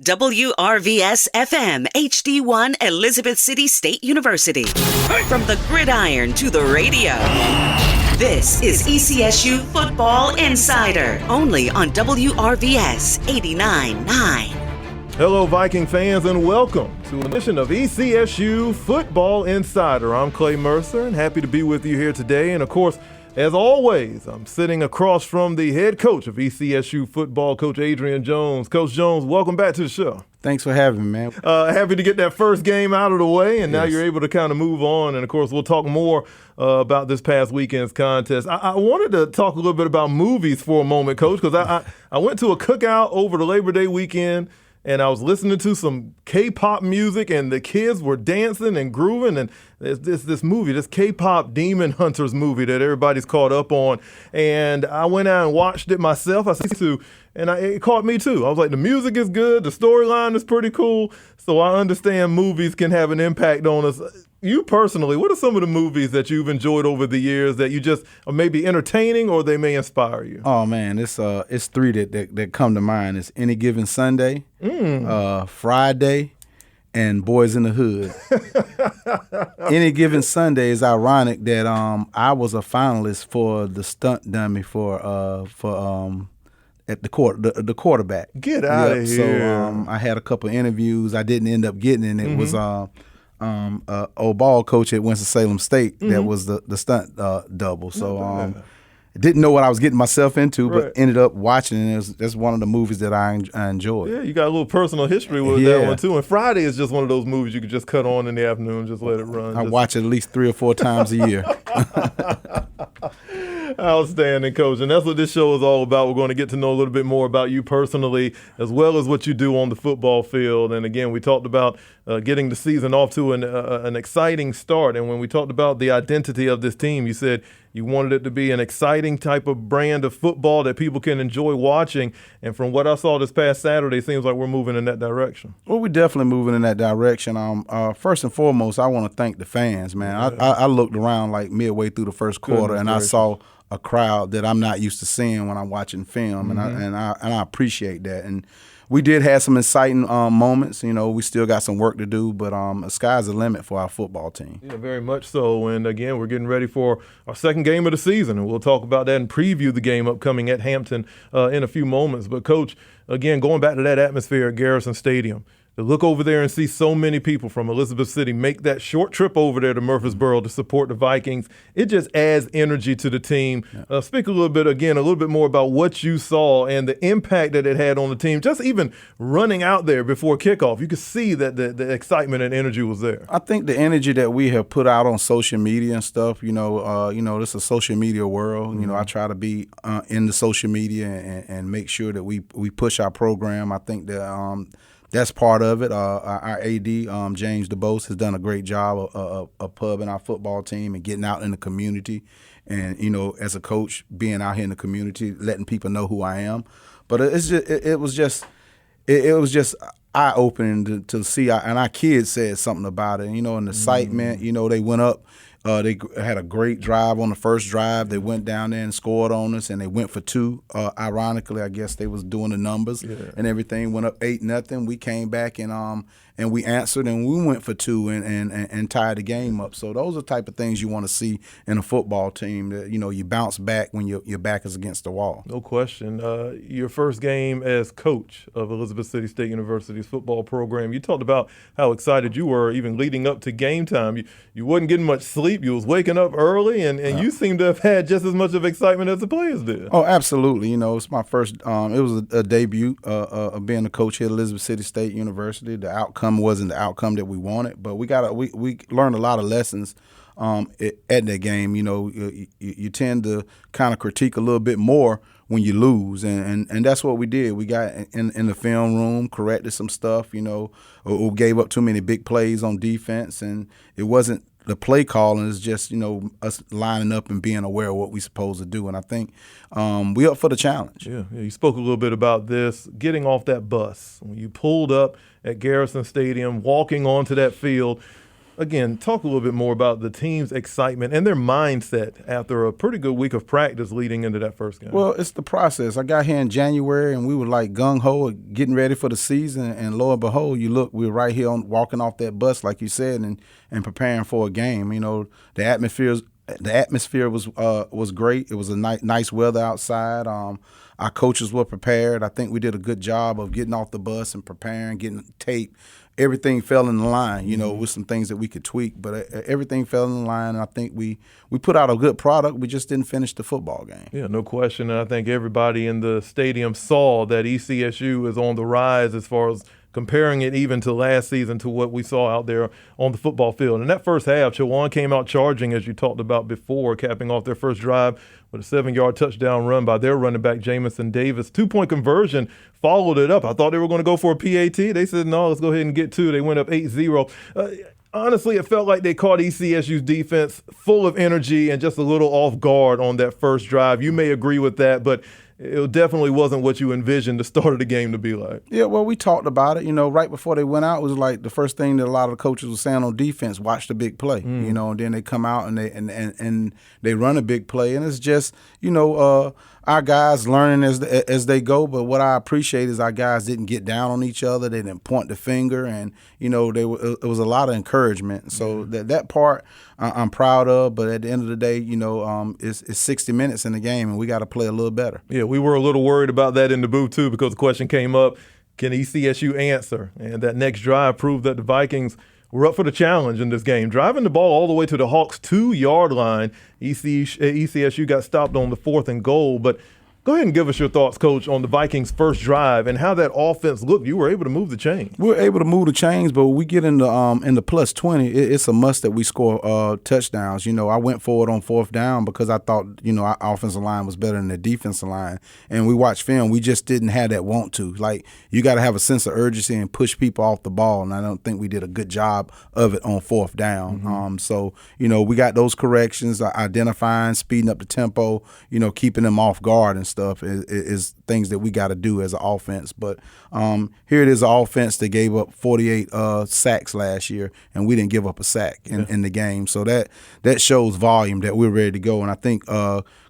WRVS-FM HD1 Elizabeth City State University. From the gridiron to the radio. This is ECSU Football Insider, only on WRVS 89.9. Hello, Viking fans, and welcome to an edition of ECSU Football Insider. I'm Clay Mercer, and happy to be with you here today. And, of course, as always, I'm sitting across from the head coach of ECSU football, Coach Adrian Jones. Coach Jones, welcome back to the show. Thanks for having me, man. Happy to get that first game out of the way, and now you're able to kind of move on. And, of course, we'll talk more about this past weekend's contest. I wanted to talk a little bit about movies for a moment, Coach, because I went to a cookout over the Labor Day weekend, and I was listening to some K-pop music, and the kids were dancing and grooving. And there's this movie, this K-pop Demon Hunters movie that everybody's caught up on. And I went out and watched it myself. It caught me too. I was like, the music is good, the storyline is pretty cool. So I understand movies can have an impact on us. You personally, what are some of the movies that you've enjoyed over the years that you just are maybe entertaining or they may inspire you? Oh man, it's three that come to mind. It's Any Given Sunday, Friday, and Boys in the Hood. Any Given Sunday is ironic that I was a finalist for the stunt dummy for at the quarterback. Get out of here. So I had a couple interviews. I didn't end up getting it. It was old ball coach at Winston-Salem State that was the stunt double. So I didn't know what I was getting myself into, but ended up watching it. That's one of the movies that I enjoyed. Yeah, you got a little personal history with that one too. And Friday is just one of those movies you could just cut on in the afternoon and just let it run. I watch it at least 3 or 4 times a year. Outstanding, Coach. And that's what this show is all about. We're going to get to know a little bit more about you personally as well as what you do on the football field. And, again, we talked about getting the season off to an exciting start. And when we talked about the identity of this team, you said you wanted it to be an exciting type of brand of football that people can enjoy watching. And from what I saw this past Saturday, it seems like we're moving in that direction. Well, we're definitely moving in that direction. First and foremost, I want to thank the fans, man. Yeah. I looked around like midway through the first quarter, and I saw a crowd that I'm not used to seeing when I'm watching film, and I appreciate that. And we did have some exciting moments. You know, we still got some work to do, but the sky's the limit for our football team. Yeah, very much so. And, again, we're getting ready for our second game of the season, and we'll talk about that and preview the game upcoming at Hampton in a few moments. But, Coach, again, going back to that atmosphere at Garrison Stadium, to look over there and see so many people from Elizabeth City make that short trip over there to Murfreesboro to support the Vikings, it just adds energy to the team. Yeah. Speak a little bit more about what you saw and the impact that it had on the team. Just even running out there before kickoff, you could see that the excitement and energy was there. I think the energy that we have put out on social media and stuff, this is a social media world. Mm-hmm. You know, I try to be in the social media and make sure that we push our program. I think that that's part of it. Our AD, James DeBose, has done a great job of pubbing our football team and getting out in the community. And, you know, as a coach, being out here in the community, letting people know who I am. But it was just eye-opening to see. And our kids said something about it. You know, and the excitement, you know, they went up. They had a great drive on the first drive. They went down there and scored on us, and they went for 2. Ironically, I guess they was doing the numbers and everything. Went up 8-0. We came back and we answered, and we went for 2 and tied the game up. So those are the type of things you want to see in a football team. That, you know, you bounce back when your back is against the wall. No question. Your first game as coach of Elizabeth City State University's football program, you talked about how excited you were even leading up to game time. You wasn't getting much sleep. You was waking up early, and you seem to have had just as much of excitement as the players did. Oh, absolutely. You know, it's my first it was a debut of being a coach here at Elizabeth City State University. The outcome wasn't the outcome that we wanted, but we learned a lot of lessons at that game. You know, you tend to kind of critique a little bit more when you lose, and that's what we did. We got in the film room, corrected some stuff, you know, or gave up too many big plays on defense, and it wasn't the play calling, is just, you know, us lining up and being aware of what we're supposed to do. And I think we up for the challenge. Yeah, you spoke a little bit about this, getting off that bus. When you pulled up at Garrison Stadium, walking onto that field, again, talk a little bit more about the team's excitement and their mindset after a pretty good week of practice leading into that first game. Well, it's the process. I got here in January, and we were like gung-ho, getting ready for the season, and lo and behold, you look, we're right here walking off that bus, like you said, and preparing for a game. You know, the atmosphere was great. It was a nice weather outside. Our coaches were prepared. I think we did a good job of getting off the bus and preparing, getting tape. Everything fell in line, you know, with some things that we could tweak, but everything fell in line, and I think we put out a good product. We just didn't finish the football game. Yeah, no question. And I think everybody in the stadium saw that ECSU is on the rise as far as comparing it even to last season to what we saw out there on the football field. In that first half, Chowan came out charging, as you talked about before, capping off their first drive with a 7-yard touchdown run by their running back, Jamison Davis. 2-point conversion followed it up. I thought they were going to go for a PAT. They said, no, let's go ahead and get 2. They went up 8-0. Honestly, it felt like they caught ECSU's defense full of energy and just a little off guard on that first drive. You may agree with that, but it definitely wasn't what you envisioned the start of the game to be like. Yeah, well, we talked about it. You know, right before they went out, it was like the first thing that a lot of the coaches were saying on defense, watch the big play. You know, and then they come out and they run a big play. And it's just, you know, our guys learning as they go. But what I appreciate is our guys didn't get down on each other. They didn't point the finger. And, you know, it was a lot of encouragement. So that part I'm proud of. But at the end of the day, you know, it's 60 minutes in the game, and we got to play a little better. Yeah, we were a little worried about that in the booth, too, because the question came up, can ECSU answer? And that next drive proved that the Vikings were up for the challenge in this game. Driving the ball all the way to the Hawks' 2-yard line, ECSU got stopped on the 4th and goal. But go ahead and give us your thoughts, Coach, on the Vikings' first drive and how that offense looked. You were able to move the chains. We were able to move the chains, but when we get in the plus 20, it's a must that we score touchdowns. You know, I went for it on 4th down because I thought, you know, our offensive line was better than the defensive line. And we watched film. We just didn't have that want to. Like, you got to have a sense of urgency and push people off the ball, and I don't think we did a good job of it on 4th down. So, you know, we got those corrections, identifying, speeding up the tempo, you know, keeping them off guard and stuff is things that we got to do as an offense. But here it is, an offense that gave up 48 sacks last year, and we didn't give up a sack in the game. So that shows volume that we're ready to go. And I think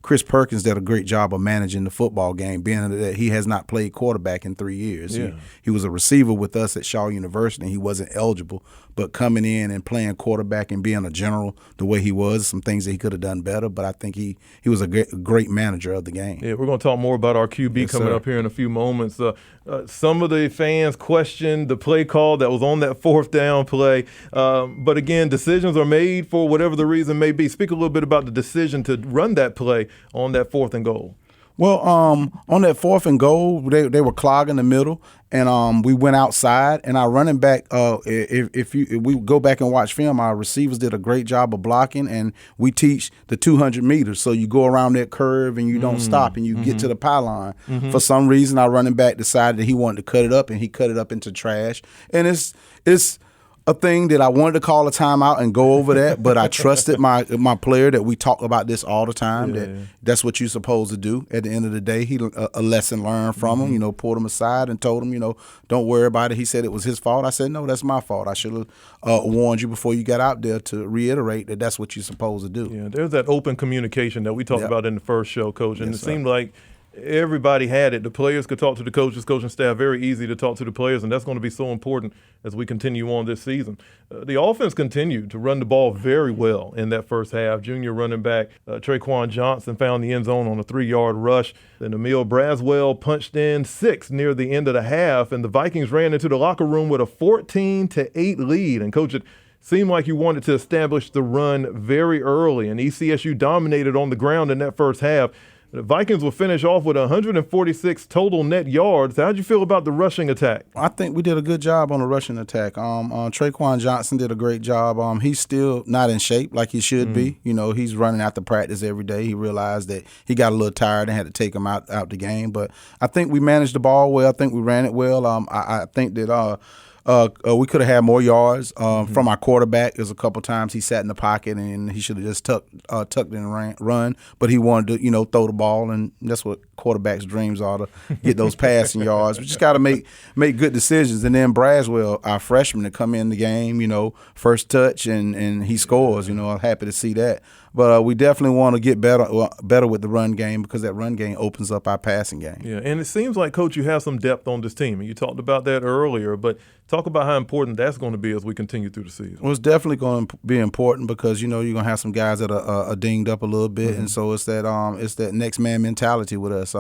Chris Perkins did a great job of managing the football game, being that he has not played quarterback in 3 years. Yeah. He was a receiver with us at Shaw University, and he wasn't eligible. But coming in and playing quarterback and being a general the way he was, some things that he could have done better. But I think he was a great manager of the game. Yeah, we're going to talk more about our QB coming up here in a few moments. Some of the fans questioned the play call that was on that 4th down play. But again, decisions are made for whatever the reason may be. Speak a little bit about the decision to run that play on that 4th and goal. Well, on that 4th and goal, they were clogging the middle, and we went outside. And our running back, if we go back and watch film, our receivers did a great job of blocking, and we teach the 200 meters. So you go around that curve and you don't stop, and you get to the pylon. For some reason, our running back decided that he wanted to cut it up, and he cut it up into trash. And it's a thing that I wanted to call a timeout and go over that, but I trusted my player that we talk about this all the time, that's what you're supposed to do. At the end of the day, he a lesson learned from him, you know, pulled him aside and told him, you know, don't worry about it. He said it was his fault. I said, no, that's my fault. I should have warned you before you got out there to reiterate that that's what you're supposed to do. Yeah, there's that open communication that we talked about in the first show, Coach, and it seemed like everybody had it. The players could talk to the coaches, coaching staff, very easy to talk to the players, and that's going to be so important as we continue on this season. The offense continued to run the ball very well in that first half. Junior running back Traquan Johnson found the end zone on a 3-yard rush. Then Emil Braswell punched in 6 near the end of the half, and the Vikings ran into the locker room with a 14-8 lead. And, Coach, it seemed like you wanted to establish the run very early, and ECSU dominated on the ground in that first half. The Vikings will finish off with 146 total net yards. How'd you feel about the rushing attack? I think we did a good job on the rushing attack. Traquan Johnson did a great job. He's still not in shape like he should be. You know, he's running after practice every day. He realized that he got a little tired and had to take him out the game. But I think we managed the ball well. I think we ran it well. I think that We could have had more yards from our quarterback. There's a couple times he sat in the pocket and he should have just tucked in and run, but he wanted to, throw the ball, and that's what quarterbacks' dreams are, to get those passing yards. We just got to make good decisions. And then Braswell, our freshman, to come in the game, first touch and he scores. I'm happy to see that. But we definitely want to get better with the run game, because that run game opens up our passing game. Yeah, and it seems like, Coach, you have some depth on this team. And you talked about that earlier, but talk about how important that's going to be as we continue through the season. Well, it's definitely going to be important, because you're going to have some guys that are dinged up a little bit, and so it's that next man mentality with us.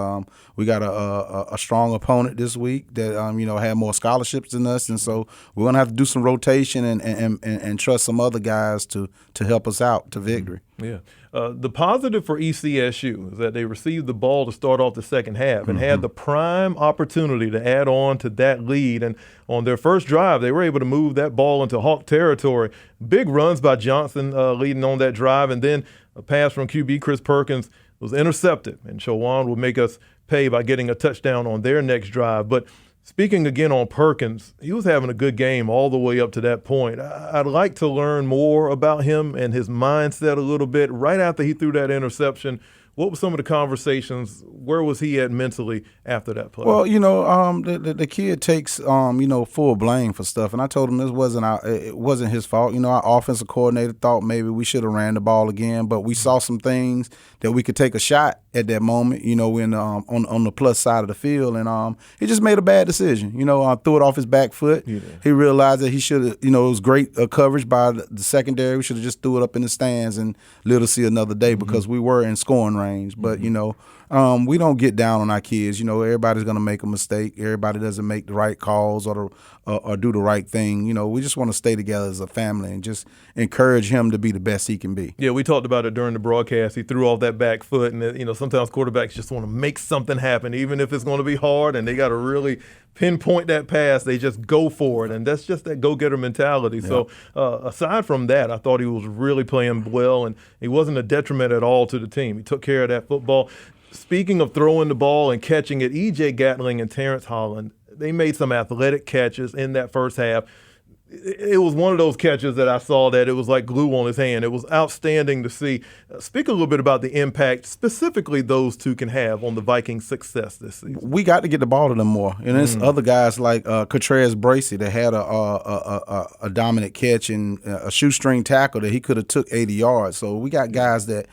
We got a strong opponent this week that had more scholarships than us, and so we're going to have to do some rotation and trust some other guys to help us out to victory. Yeah. The positive for ECSU is that they received the ball to start off the second half and had the prime opportunity to add on to that lead. And on their first drive, they were able to move that ball into Hawk territory. Big runs by Johnson leading on that drive, and then a pass from QB Chris Perkins was intercepted. And Chowan will make us pay by getting a touchdown on their next drive. But speaking again on Perkins, he was having a good game all the way up to that point. I'd like to learn more about him and his mindset a little bit. Right after he threw that interception, what were some of the conversations? Where was he at mentally after that play? Well, the kid takes full blame for stuff, and I told him it wasn't his fault. Our offensive coordinator thought maybe we should have ran the ball again, but we saw some things that we could take a shot at that moment. When on the plus side of the field, and he just made a bad decision. Threw it off his back foot. Yeah. He realized that he should have. It was great coverage by the secondary. We should have just threw it up in the stands and lived to see another day, because we were in scoring range. But we don't get down on our kids. Everybody's going to make a mistake. Everybody doesn't make the right calls or do the right thing. We just want to stay together as a family and just encourage him to be the best he can be. Yeah, we talked about it during the broadcast. He threw off that back foot, and sometimes quarterbacks just want to make something happen, even if it's going to be hard, and they got to really pinpoint that pass. They just go for it, and that's just that go-getter mentality. Yeah. So aside from that, I thought he was really playing well, and he wasn't a detriment at all to the team. He took care of that football. Speaking of throwing the ball and catching it, E.J. Gatling and Terrence Holland, they made some athletic catches in that first half. It was one of those catches that I saw that it was like glue on his hand. It was outstanding to see. Speak a little bit about the impact specifically those two can have on the Vikings' success this season. We got to get the ball to them more. And there's other guys like Contreras Bracey that had a dominant catch and a shoestring tackle that he could have took 80 yards. So we got guys that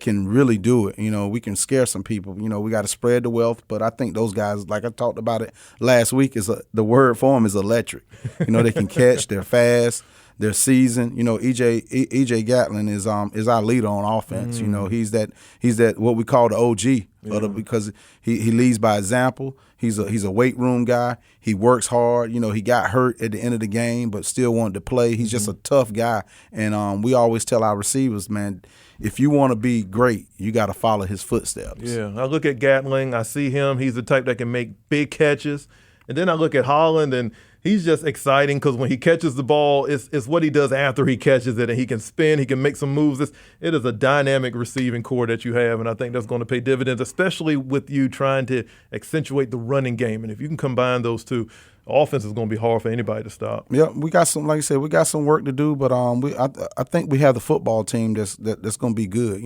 can really do it. We can scare some people. We got to spread the wealth, but I think those guys, like I talked about it last week, the word for them is electric. They can catch, they're fast, they're seasoned. EJ Gatling is our leader on offense. He's that what we call the OG, because he leads by example. He's a weight room guy. He works hard. He got hurt at the end of the game, but still wanted to play. He's just a tough guy, and we always tell our receivers, man, if you want to be great, you got to follow his footsteps. Yeah, I look at Gatling. I see him. He's the type that can make big catches. And then I look at Holland, and he's just exciting because when he catches the ball, it's what he does after he catches it, and he can spin, he can make some moves. It is a dynamic receiving core that you have, and I think that's going to pay dividends, especially with you trying to accentuate the running game. And if you can combine those two, offense is going to be hard for anybody to stop. Yeah, we got some, like I said, we got some work to do, but I think we have the football team that's going to be good.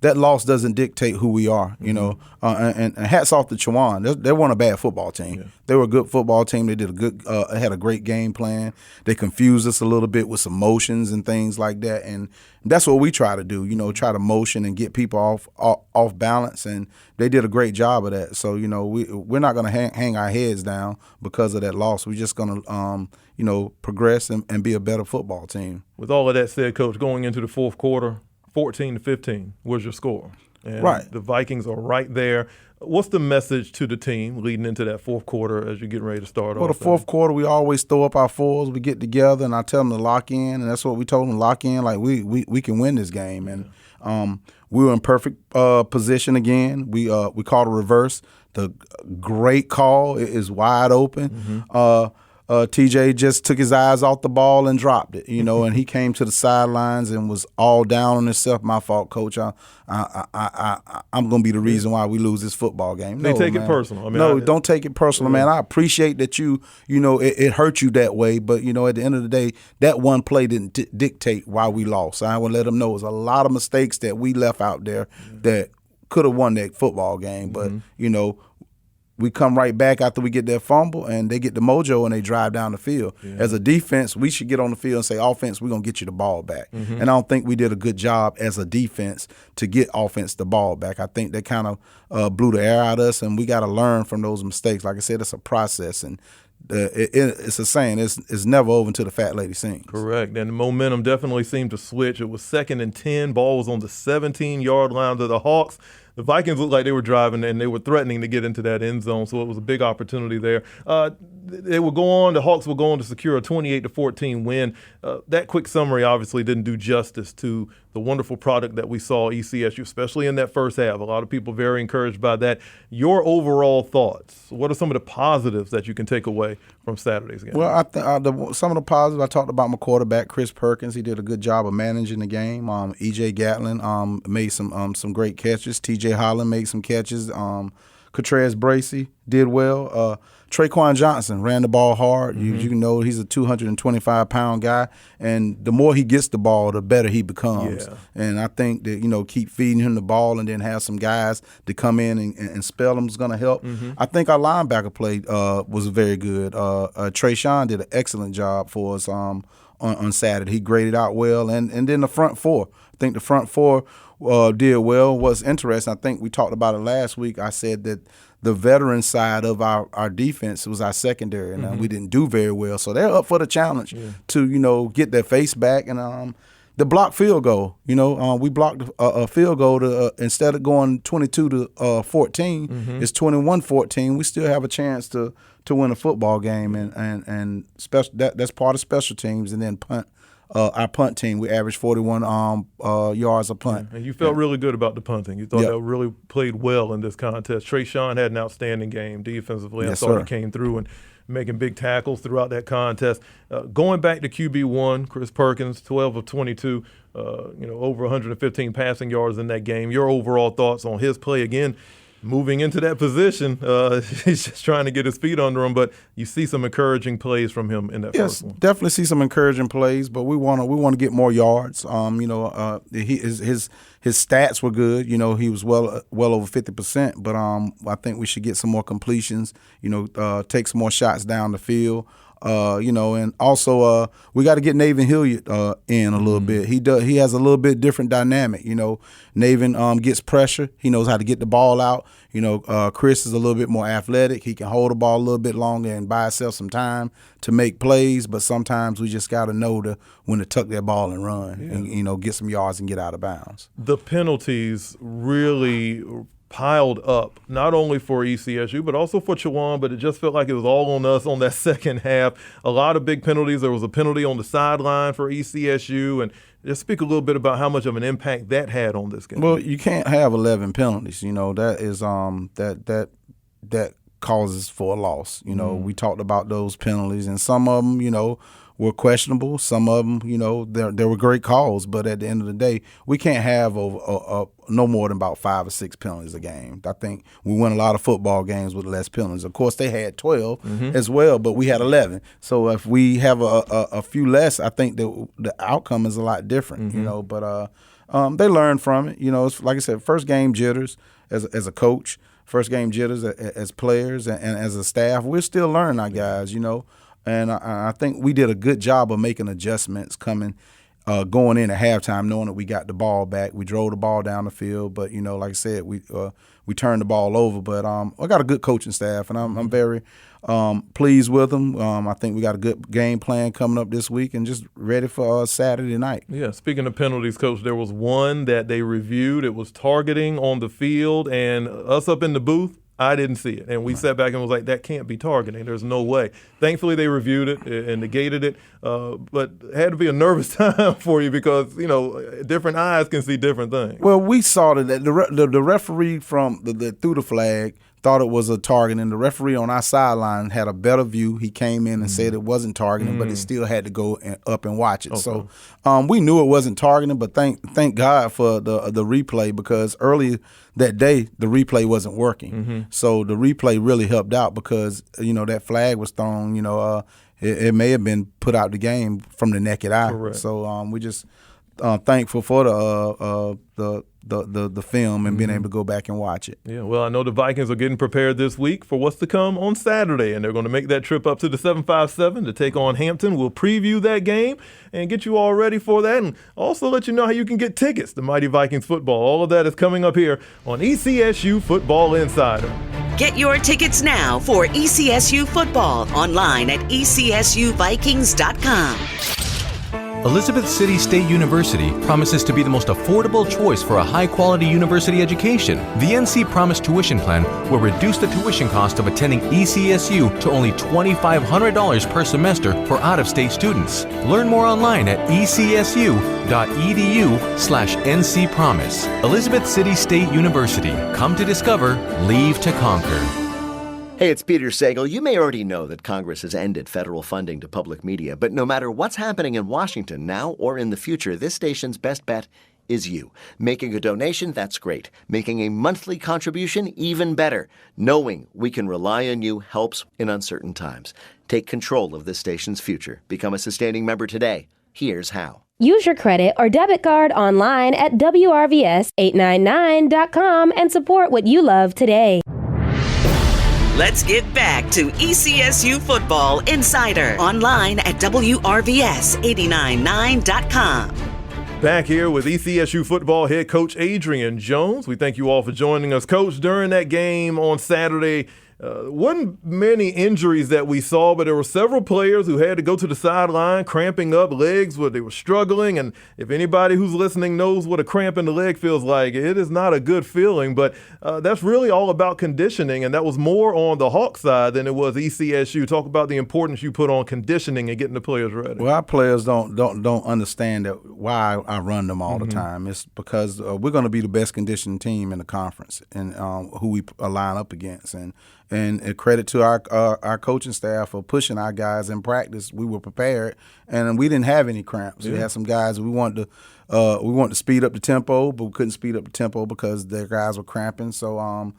That loss doesn't dictate who we are, and hats off to Chowan. They weren't a bad football team. Yeah. They were a good football team. They did had a great game plan. They confused us a little bit with some motions and things like that, and that's what we try to do. Try to motion and get people off balance, and they did a great job of that. So we're not going to hang our heads down because of that loss. We're just going to progress and be a better football team. With all of that said, Coach, going into the fourth quarter, 14-15 was your score. And right. The Vikings are right there. What's the message to the team leading into that fourth quarter as you're getting ready to start off? Well, the fourth quarter, we always throw up our fours. We get together, and I tell them to lock in, and that's what we told them, lock in. Like, we can win this game. And we were in perfect position again. We called a reverse. The great call is wide open. TJ just took his eyes off the ball and dropped it, and he came to the sidelines and was all down on himself. My fault, coach. I'm going to be the reason why we lose this football game. They take it personal. Don't take it personal, man. I appreciate that it hurt you that way, but, at the end of the day, that one play didn't dictate why we lost. I want to let them know it was a lot of mistakes that we left out there that could have won that football game, but, we come right back after we get that fumble, and they get the mojo, and they drive down the field. Yeah. As a defense, we should get on the field and say, offense, we're going to get you the ball back. And I don't think we did a good job as a defense to get offense the ball back. I think they kind of blew the air out of us, and we got to learn from those mistakes. Like I said, it's a process, and it's a saying, it's never over until the fat lady sings. Correct, and the momentum definitely seemed to switch. It was 2nd and 10. Ball was on the 17-yard line to the Hawks. The Vikings looked like they were driving, and they were threatening to get into that end zone, so it was a big opportunity there. They would go on. The Hawks would go on to secure a 28-14 win. That quick summary obviously didn't do justice to the wonderful product that we saw ECSU, especially in that first half. A lot of people very encouraged by that. Your overall thoughts, what are some of the positives that you can take away from Saturday's game? Well, some of the positives, I talked about my quarterback, Chris Perkins. He did a good job of managing the game. E.J. Gatlin made some great catches. T.J. Holland made some catches. Catrez Bracey did well. Traquan Johnson ran the ball hard. You know he's a 225-pound guy, and the more he gets the ball, the better he becomes. Yeah. And I think that, keep feeding him the ball and then have some guys to come in and spell him is going to help. I think our linebacker play was very good. Trayshawn did an excellent job for us on Saturday. He graded out well. And then the front four. I think the front four did well. What's interesting, I think we talked about it last week. I said that the veteran side of our defense was our secondary, and we didn't do very well. So they're up for the challenge to, get their face back. And the blocked field goal, we blocked a field goal to instead of going 22-14, it's 21-14. We still have a chance to win a football game, and that's part of special teams. And then our punt team, we averaged 41 yards a punt. And you felt really good about the punting. You thought that really played well in this contest. Trayshawn had an outstanding game defensively. Yes, I thought sir. he came through and making big tackles throughout that contest. Going back to QB1, Chris Perkins, 12 of 22, over 115 passing yards in that game. Your overall thoughts on his play again? Moving into that position, he's just trying to get his feet under him, but you see some encouraging plays from him in that first one. Yes, definitely see some encouraging plays, but we want to get more yards. His stats were good. He was well over 50%, but I think we should get some more completions. Take some more shots down the field. And also we got to get Navin Hilliard in a little bit. He has a little bit different dynamic. Navin gets pressure. He knows how to get the ball out. Chris is a little bit more athletic. He can hold the ball a little bit longer and buy himself some time to make plays. But sometimes we just got to know when to tuck that ball and run and get some yards and get out of bounds. The penalties really piled up, not only for ECSU, but also for Chowan, but it just felt like it was all on us on that second half. A lot of big penalties. There was a penalty on the sideline for ECSU, and just speak a little bit about how much of an impact that had on this game. Well, you can't have 11 penalties. That is that causes for a loss. We talked about those penalties, and some of them, were questionable. Some of them, there were great calls, but at the end of the day, we can't have no more than about 5 or 6 penalties a game. I think we win a lot of football games with less penalties. Of course, they had 12 as well, but we had 11. So if we have a few less, I think the outcome is a lot different. But they learn from it. It's like I said, first game jitters as a coach, first game jitters as players and as a staff. We're still learning our guys. And I think we did a good job of making adjustments going in at halftime, knowing that we got the ball back. We drove the ball down the field, but like I said, we turned the ball over. But I got a good coaching staff, and I'm very pleased with them. I think we got a good game plan coming up this week, and just ready for Saturday night. Yeah. Speaking of penalties, Coach, there was one that they reviewed. It was targeting on the field, and us up in the booth, I didn't see it. And we sat back and was like, that can't be targeting. There's no way. Thankfully, they reviewed it and negated it. But it had to be a nervous time for you because, different eyes can see different things. Well, we saw that the referee from the threw the flag thought it was a target, and the referee on our sideline had a better view. He came in and said it wasn't targeting, but it still had to go up and watch it. Okay. So we knew it wasn't targeting, but thank God for the replay, because earlier that day the replay wasn't working. So the replay really helped out, because that flag was thrown. It may have been put out the game from the naked eye. Correct. So we just thankful for the film and being able to go back and watch it. Yeah, well, I know the Vikings are getting prepared this week for what's to come on Saturday, and they're going to make that trip up to the 757 to take on Hampton. We'll preview that game and get you all ready for that, and also let you know how you can get tickets to Mighty Vikings football. All of that is coming up here on ECSU Football Insider. Get your tickets now for ECSU football online at ECSUVikings.com. Elizabeth City State University promises to be the most affordable choice for a high-quality university education. The NC Promise tuition plan will reduce the tuition cost of attending ECSU to only $2,500 per semester for out-of-state students. Learn more online at ecsu.edu/NCPromise. Elizabeth City State University. Come to discover, leave to conquer. Hey, it's Peter Sagal. You may already know that Congress has ended federal funding to public media, but no matter what's happening in Washington now or in the future, this station's best bet is you. Making a donation, that's great. Making a monthly contribution, even better. Knowing we can rely on you helps in uncertain times. Take control of this station's future. Become a sustaining member today. Here's how. Use your credit or debit card online at WRVS899.com and support what you love today. Let's get back to ECSU Football Insider online at WRVS899.com. Back here with ECSU football head coach Adrian Jones. We thank you all for joining us. Coach, during that game on Saturday, wasn't many injuries that we saw, but there were several players who had to go to the sideline cramping up legs where they were struggling. And if anybody who's listening knows what a cramp in the leg feels like, it is not a good feeling. But that's really all about conditioning, and that was more on the Hawk side than it was ECSU. Talk about the importance you put on conditioning and getting the players ready. Well, our players don't understand that why I run them all the time. It's because we're going to be the best conditioned team in the conference, and who we line up against. And credit to our coaching staff for pushing our guys in practice. We were prepared, and we didn't have any cramps. Yeah. We had some guys we wanted to speed up the tempo, but we couldn't speed up the tempo because their guys were cramping. So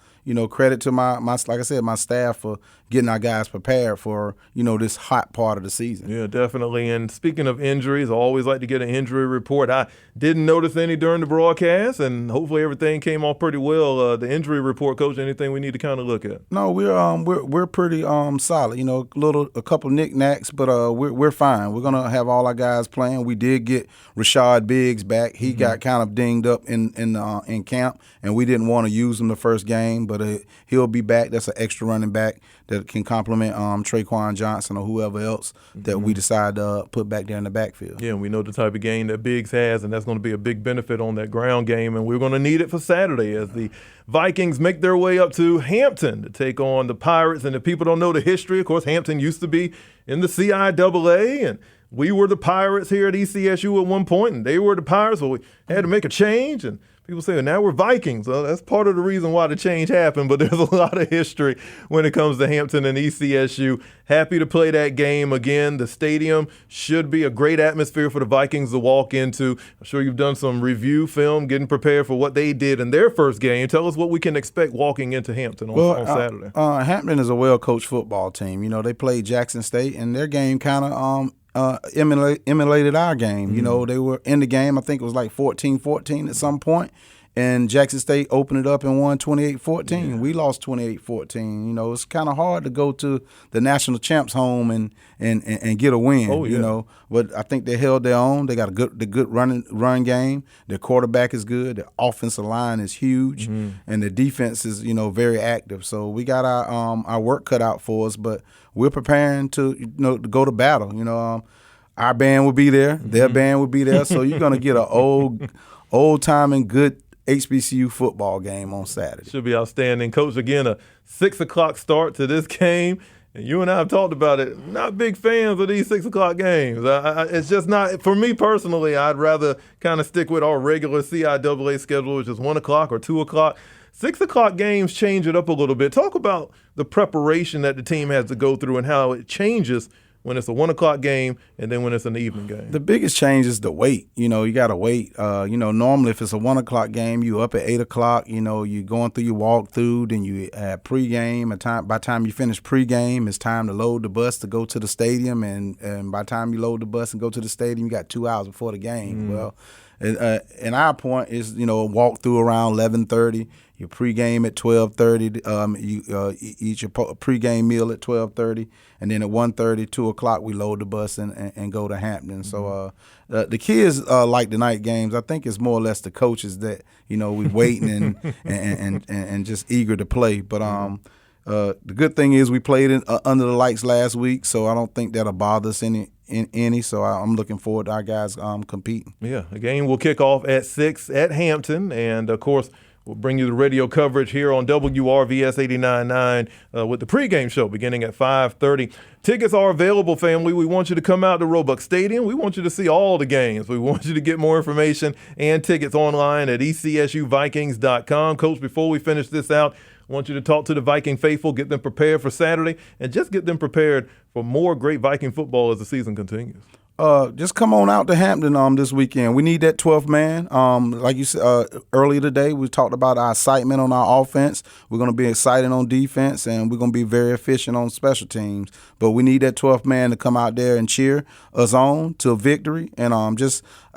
credit to my like I said, my staff for getting our guys prepared for this hot part of the season. Yeah, definitely. And speaking of injuries, I always like to get an injury report. I didn't notice any during the broadcast, and hopefully everything came off pretty well. The injury report, Coach, anything we need to kind of look at? No, we're pretty solid. A couple knickknacks, but we're fine. We're gonna have all our guys playing. We did get Rashad Biggs back. He got kind of dinged up in camp, and we didn't want to use him the first game, but he'll be back. That's an extra running back that can complement Traquan Johnson or whoever else that we decide to put back there in the backfield. Yeah, and we know the type of game that Biggs has, and that's going to be a big benefit on that ground game, and we're going to need it for Saturday as the Vikings make their way up to Hampton to take on the Pirates. And if people don't know the history, of course, Hampton used to be in the CIAA, and we were the Pirates here at ECSU at one point, and they were the Pirates, so we had to make a change, and people say, well, now we're Vikings. Well, that's part of the reason why the change happened, but there's a lot of history when it comes to Hampton and ECSU. Happy to play that game again. The stadium should be a great atmosphere for the Vikings to walk into. I'm sure you've done some review film, getting prepared for what they did in their first game. Tell us what we can expect walking into Hampton on Saturday. Hampton is a well-coached football team. They played Jackson State, and their game kind of emulated our game. They were in the game. I think it was like 14-14 at some point, and Jackson State opened it up and won 28-14. Yeah. We lost 28-14. It's kind of hard to go to the national champs home and get a win. Oh, yeah. But I think they held their own. They got the good run game. Their quarterback is good. Their offensive line is huge, and the defense is very active. So we got our work cut out for us, but we're preparing to go to battle. Our band will be there. Their band will be there. So you're gonna get an old time and good HBCU football game on Saturday. Should be outstanding. Coach, again, a 6 o'clock start to this game. And you and I have talked about it. Not big fans of these 6 o'clock games. It's just not, for me personally, I'd rather kind of stick with our regular CIAA schedule, which is 1 o'clock or 2 o'clock. 6 o'clock games change it up a little bit. Talk about the preparation that the team has to go through and how it changes when it's a 1 o'clock game and then when it's an evening game. The biggest change is the wait. You got to wait. Normally if it's a 1 o'clock game, you up at 8 o'clock. You're going through your walkthrough, then you have pregame. By the time you finish pregame, it's time to load the bus to go to the stadium. And by the time you load the bus and go to the stadium, you got 2 hours before the game. Well, and our point is, walk through around 11:30. Your pregame at 12:30. You eat your pregame meal at 12:30, and then at 1:30, 2 o'clock, we load the bus and go to Hampton. So the kids like the night games. I think it's more or less the coaches that we waiting and just eager to play. But the good thing is we played under the lights last week, so I don't think that'll bother us any. So I'm looking forward to our guys competing. Yeah, the game will kick off at 6 at Hampton, and of course we'll bring you the radio coverage here on WRVS 89.9 with the pregame show beginning at 5:30. Tickets are available, family. We want you to come out to Roebuck Stadium. We want you to see all the games. We want you to get more information and tickets online at ECSUVikings.com. Coach, before we finish this out, I want you to talk to the Viking faithful, get them prepared for Saturday, and just get them prepared for more great Viking football as the season continues. Just come on out to Hampton this weekend. We need that 12th man. Like you said earlier today, we talked about our excitement on our offense. We're going to be excited on defense, and we're going to be very efficient on special teams. But we need that 12th man to come out there and cheer us on to a victory. And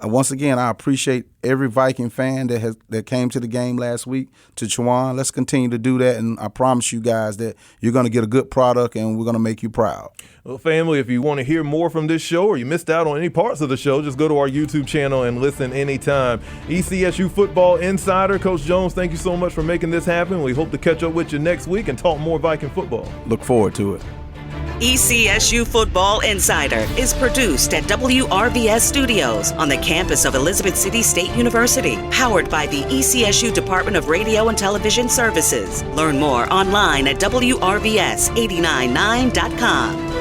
once again, I appreciate every Viking fan that came to the game last week, to Chowan. Let's continue to do that, and I promise you guys that you're going to get a good product, and we're going to make you proud. Well, family, if you want to hear more from this show or you missed out on any parts of the show, just go to our YouTube channel and listen anytime. ECSU Football Insider, Coach Jones, thank you so much for making this happen. We hope to catch up with you next week and talk more Viking football. Look forward to it. ECSU Football Insider is produced at WRVS Studios on the campus of Elizabeth City State University, powered by the ECSU Department of Radio and Television Services. Learn more online at WRVS899.com.